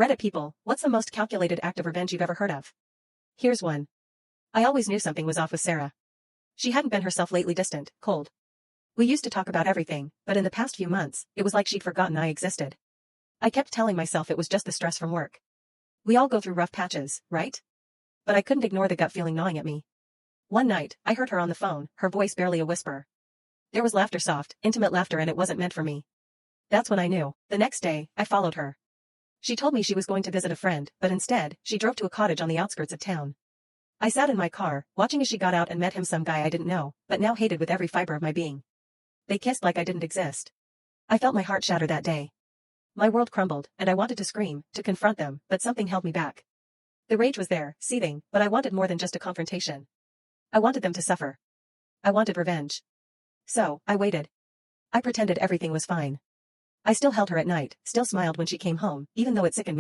Reddit people, what's the most calculated act of revenge you've ever heard of? Here's one. I always knew something was off with Sarah. She hadn't been herself lately, distant, cold. We used to talk about everything, but in the past few months, it was like she'd forgotten I existed. I kept telling myself it was just the stress from work. We all go through rough patches, right? But I couldn't ignore the gut feeling gnawing at me. One night, I heard her on the phone, her voice barely a whisper. There was laughter, soft, intimate laughter, and it wasn't meant for me. That's when I knew. The next day, I followed her. She told me she was going to visit a friend, but instead, she drove to a cottage on the outskirts of town. I sat in my car, watching as she got out and met him, some guy I didn't know, but now hated with every fiber of my being. They kissed like I didn't exist. I felt my heart shatter that day. My world crumbled, and I wanted to scream, to confront them, but something held me back. The rage was there, seething, but I wanted more than just a confrontation. I wanted them to suffer. I wanted revenge. So, I waited. I pretended everything was fine. I still held her at night, still smiled when she came home, even though it sickened me.